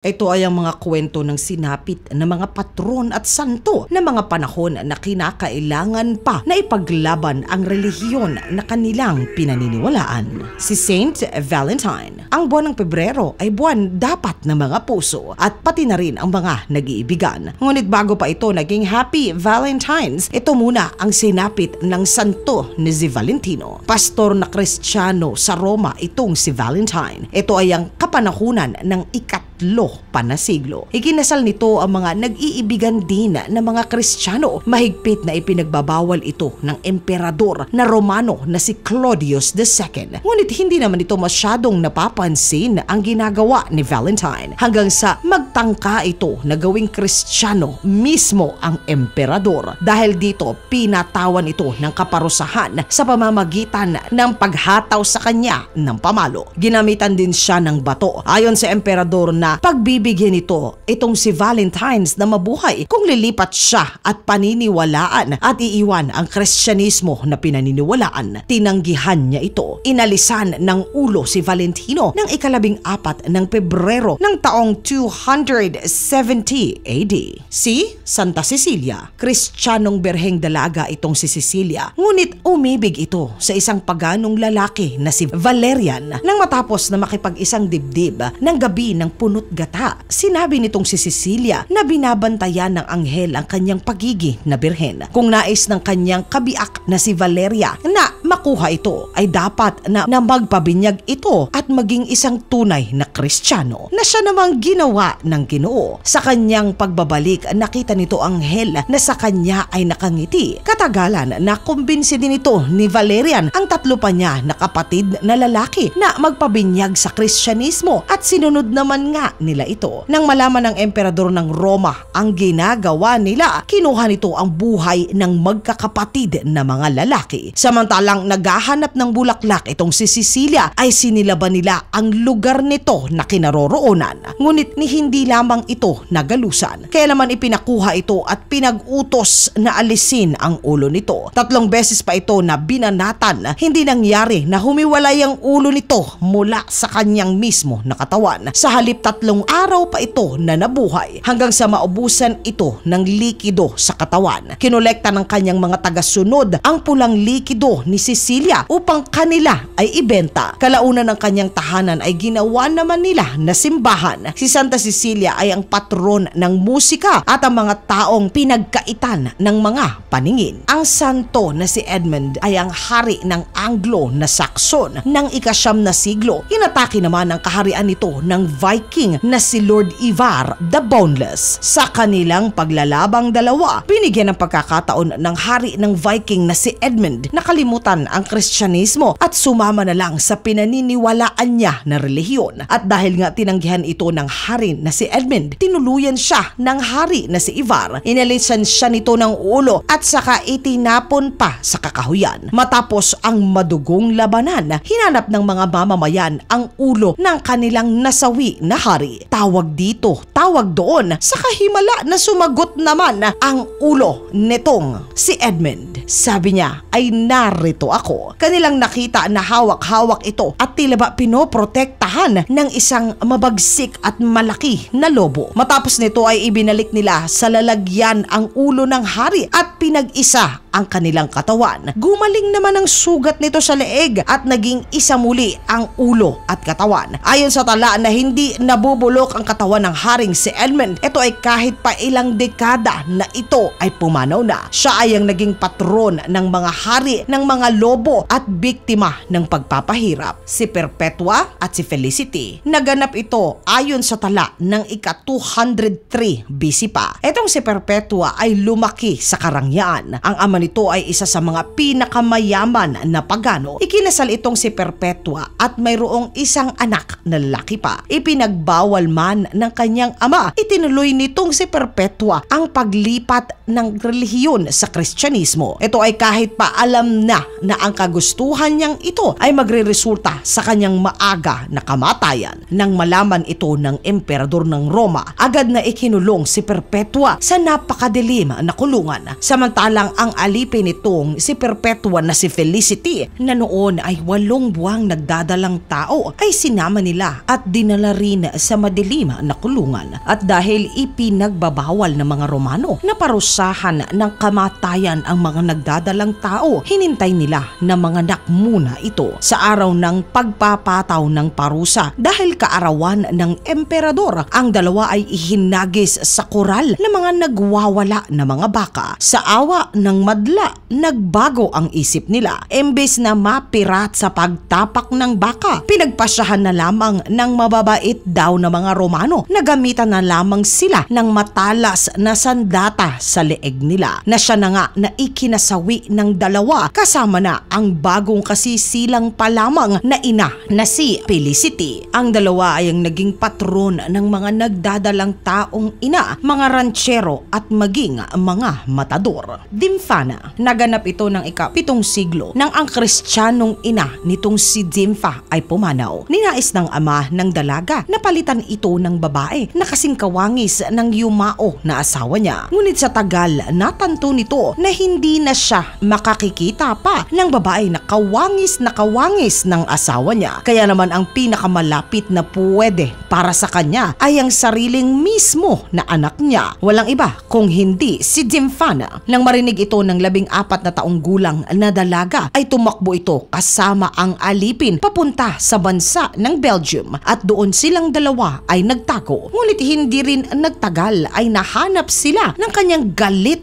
Ito ay ang mga kwento ng sinapit na mga patron at santo na mga panahon na kinakailangan pa na ipaglaban ang relihiyon na kanilang pinaniniwalaan. Si Saint Valentine. Ang buwan ng Pebrero ay buwan dapat ng mga puso at pati na rin ang mga nag-iibigan. Ngunit bago pa ito naging Happy Valentines, ito muna ang sinapit ng santo ni si Valentino. Pastor na Kristiyano sa Roma itong si Valentine. Ito ay ang kapanahunan ng ikatlo pa na siglo. Ikinasal nito ang mga nag-iibigan din na mga Kristiyano. Mahigpit na ipinagbabawal ito ng emperador na Romano na si Claudius II. Ngunit hindi naman ito masyadong napapansin ang ginagawa ni Valentine hanggang sa magtangka ito na gawing Kristiyano mismo ang emperador. Dahil dito pinatawan ito ng kaparusahan sa pamamagitan ng paghataw sa kanya ng pamalo. Ginamitan din siya ng bato. Ayon sa emperador na pagbibigyan nito itong si Valentines na mabuhay kung lilipat siya at paniniwalaan at iiwan ang Kristyanismo na pinaniniwalaan. Tinanggihan niya ito. Inalisan ng ulo si Valentino ng ika-14 ng Pebrero ng taong 270 AD. Si Santa Cecilia. Kristyanong berheng dalaga itong si Cecilia. Ngunit umibig ito sa isang paganong lalaki na si Valerian. Nang matapos na makipag-isang dibdib ng gabi ng punot gata, sinabi nitong si Cecilia na binabantayan ng anghel ang kanyang pagiging na birhen. Kung nais ng kanyang kabiak na si Valeria na makuha ito, ay dapat na magpabinyag ito at maging isang tunay na Kristiyano na siya namang ginawa ng Ginoo. Sa kanyang pagbabalik, nakita nito anghel na sa kanya ay nakangiti. Katagalan na kumbinsi din ito ni Valerian ang tatlo pa niya na kapatid na lalaki na magpabinyag sa Kristyanismo at sinunod naman nga nila ito. Nang malaman ng emperador ng Roma ang ginagawa nila, kinuha nito ang buhay ng magkakapatid na mga lalaki. Samantalang naghahanap ng bulaklak itong si Cecilia, ay sinilaban nila ang lugar nito na kinaroroonan. Ngunit ni hindi lamang ito nagalusan. Kaya naman ipinakuha ito at pinag-utos na alisin ang ulo nito. 3 beses pa ito na binanatan. Hindi nangyari na humiwalay ang ulo nito mula sa kanyang mismo na katawan. Sa halip 3 araw pa ito na nabuhay hanggang sa maubusan ito ng likido sa katawan. Kinolekta ng kanyang mga tagasunod ang pulang likido ni Cecilia upang kanila ay ibenta. Kalaunan ng kanyang tahanan ay ginawa naman nila na simbahan. Si Santa Cecilia ay ang patron ng musika at ang mga taong pinagkaitan ng mga paningin. Ang santo na si Edmund ay ang hari ng Anglo na Saxon ng ika-9 na siglo. Inatake naman ang kaharian nito ng Viking na si Lord Ivar the Boneless. Sa kanilang paglalabang dalawa, binigyan ng pagkakataon ng hari ng Viking na si Edmund na kalimutan ang Kristyanismo at sumama na lang sa pinaniniwalaan niya na relihiyon. At dahil nga tinanggihan ito ng hari na si Edmund, tinuluyan siya ng hari na si Ivar. Inalisan siya nito ng ulo at saka itinapon pa sa kakahuyan. Matapos ang madugong labanan, hinanap ng mga mamamayan ang ulo ng kanilang nasawi na hari. Tawag dito, tawag doon, sa kahimala na sumagot naman ang ulo nitong si Edmund. Sabi niya ay narito ako. Kanilang nakita na hawak-hawak ito at tila ba pinoprotektahan ng isang mabagsik at malaki na lobo. Matapos nito ay ibinalik nila sa lalagyan ang ulo ng hari at pinag-isa ang kanilang katawan. Gumaling naman ang sugat nito sa leeg at naging isa muli ang ulo at katawan. Ayon sa tala na hindi nabubulok ang katawan ng haring si Edmund, ito ay kahit pa ilang dekada na ito ay pumanaw na. Siya ay ang naging patron ng mga hari ng mga lobo at biktima ng pagpapahirap. Si Perpetua at si Felicity. Naganap ito ayon sa tala ng ika-203 BC pa. Itong si Perpetua ay lumaki sa karangyaan. Ang ama nito ay isa sa mga pinakamayaman na pagano. Ikinasal itong si Perpetua at mayroong isang anak na lalaki pa. Ipinagbawal man ng kanyang ama, itinuloy nitong si Perpetua ang paglipat ng relihiyon sa Kristyanismo. Ito ay kahit pa alam na ang kagustuhan niyang ito ay magreresulta sa kanyang maaga na kamatayan. Nang malaman ito ng emperador ng Roma, agad na ikinulong si Perpetua sa napakadilim na kulungan. Samantalang ang alipin nitong si Perpetua na si Felicity na noon ay 8 buwang nagdadalang tao ay sinama nila at dinala rin sa madilim na kulungan. At dahil ipinagbabawal ng mga Romano na parusahan ng kamatayan ang mga nagdadalang tao, hinintay nila na manganak muna ito sa araw ng pagpapataw ng parusa. Dahil kaarawan ng emperador, ang dalawa ay ihinagis sa koral ng mga nagwawala na mga baka. Sa awa ng madla, nagbago ang isip nila. Imbes na mapirat sa pagtapak ng baka, pinagpasyahan na lamang ng mababait daw na mga Romano na gamitan na lamang sila ng matalas na sandata sa leeg nila, na siya na nga na ikinasawi ng dalawa kasama na ang bagong kasisilang pa lamang na ina na si Felicity. Ang dalawa ay ang naging patron ng mga nagdadalang taong ina, mga ranchero at maging mga matador. Dimphana, naganap ito ng ika-7 siglo nang ang Kristiyanong ina nitong si Dimpha ay pumanaw. Ninais ng ama ng dalaga na palitan ito ng babae na kasing kawangis ng yumao na asawa niya. Ngunit sa tagal, natanto nito na hindi na siya makakikita pa ng babae na kawangis ng asawa niya. Kaya naman ang pinakamalapit na pwede para sa kanya ay ang sariling mismo na anak niya. Walang iba kung hindi si Dimphana. Nang marinig ito ng 14 na taong gulang na dalaga, ay tumakbo ito kasama ang alipin papunta sa bansa ng Belgium at doon silang dalawa ay nagtago. Ngunit hindi rin nagtagal ay nahanap sila ng kanyang galit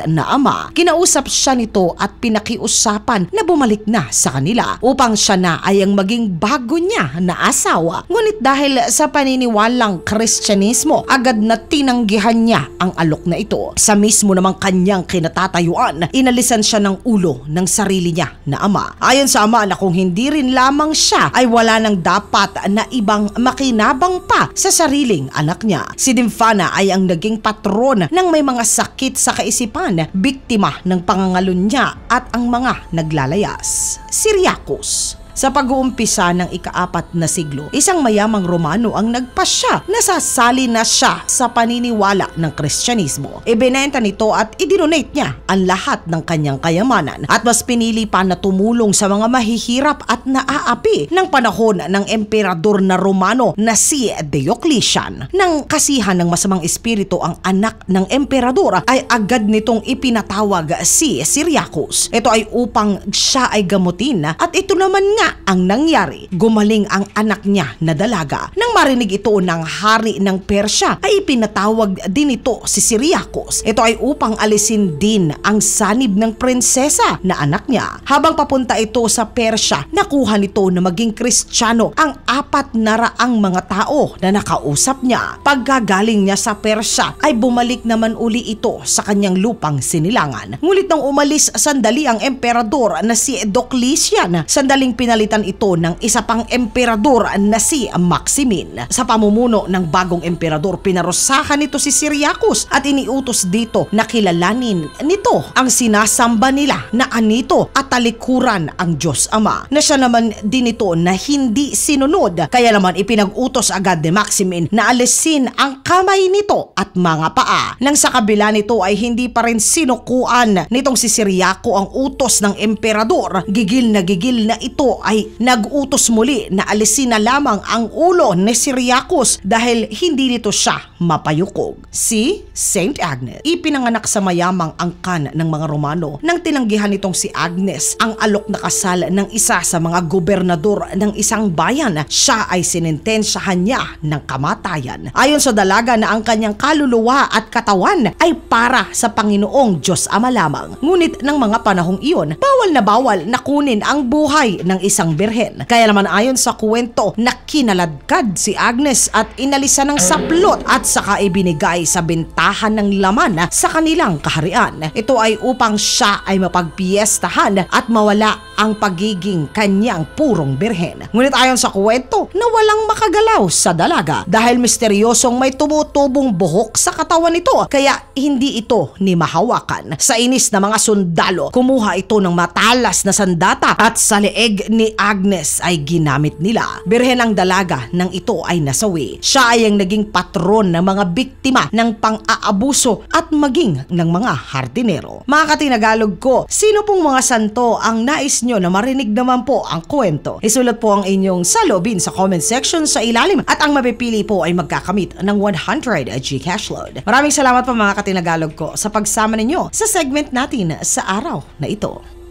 na ama. Kinausap siya nito at pinakiusapan na bumalik na sa kanila upang siya na ay ang maging bago niya na asawa. Ngunit dahil sa paniniwalang Kristyanismo, agad na tinanggihan niya ang alok na ito. Sa mismo namang kanyang kinatatayuan, inalisan siya ng ulo ng sarili niya na ama. Ayon sa ama na kung hindi rin lamang siya ay wala nang dapat na ibang makinabang pa sa sariling anak niya. Si Dimphana ay ang naging patron ng may mga sakit sa kaisipan, biktima ng pangangalun niya at ang mga naglalayas. Syriacus. Sa pag-uumpisa ng ika-4 na siglo, isang mayamang Romano ang nagpasya na sasali na siya sa paniniwala ng Kristyanismo. Ibinenta nito at idinonate niya ang lahat ng kanyang kayamanan at mas pinili pa na tumulong sa mga mahihirap at naaapi ng panahon ng emperador na Romano na si Diocletian. Nang kasihan ng masamang espiritu ang anak ng emperador, ay agad nitong ipinatawag si Syriacus. Ito ay upang siya ay gamutin at ito naman nga ang nangyari. Gumaling ang anak niya na dalaga. Nang marinig ito ng hari ng Persya, ay ipinatawag din ito si Syriacus. Ito ay upang alisin din ang sanib ng prinsesa na anak niya. Habang papunta ito sa Persya, nakuha nito na maging Kristiyano ang 400 mga tao na nakausap niya. Pagkagaling niya sa Persya, ay bumalik naman uli ito sa kanyang lupang sinilangan. Ngunit nang umalis sandali ang emperador na si Diocletian, sandaling pinalitan ito ng isa pang emperador na si Maximin. Sa pamumuno ng bagong emperador, pinarusahan nito si Syriacus at iniutos dito na kilalanin nito ang sinasamba nila na anito at talikuran ang Diyos Ama, na siya naman din ito na hindi sinunod. Kaya naman ipinag-utos agad ni Maximin na alisin ang kamay nito at mga paa. Nang sa kabila nito ay hindi pa rin sinukuan nitong si Syriaco ang utos ng emperador, gigil na ito ay nag-utos muli na alisin na lamang ang ulo ni Syriacus dahil hindi nito siya mapayukog. Si Saint Agnes, ipinanganak sa mayamang angkan ng mga Romano. Nang tinanggihan nitong si Agnes ang alok na kasal ng isa sa mga gobernador ng isang bayan, siya ay sinintensyahan niya ng kamatayan. Ayon sa dalaga na ang kanyang kaluluwa at katawan ay para sa Panginoong Diyos Ama lamang. Ngunit ng mga panahong iyon, bawal na kunin ang buhay ng isang birhen. Kaya naman ayon sa kwento, kinaladkad si Agnes at inalisan ng saplot at saka ibinigay sa bentahan ng laman sa kanilang kaharian. Ito ay upang siya ay mapagpiestahan at mawala ang pagiging kanyang purong birhen. Ngunit ayon sa kwento, na walang makagalaw sa dalaga dahil misteryosong may tumutubong buhok sa katawan nito, kaya hindi ito ni mahawakan. Sa inis na mga sundalo, kumuha ito ng matalas na sandata at sa leeg ni ni Agnes ay ginamit nila. Birhen ang dalaga nang ito ay nasawi. Siya ay ang naging patron ng mga biktima ng pang-aabuso at maging ng mga hardinero. Mga katinagalog ko, sino pong mga santo ang nais nyo na marinig naman po ang kwento? Isulat po ang inyong saloobin sa comment section sa ilalim at ang mapipili po ay magkakamit ng 100 Gcash load. Maraming salamat po mga katinagalog ko sa pagsama ninyo sa segment natin sa araw na ito.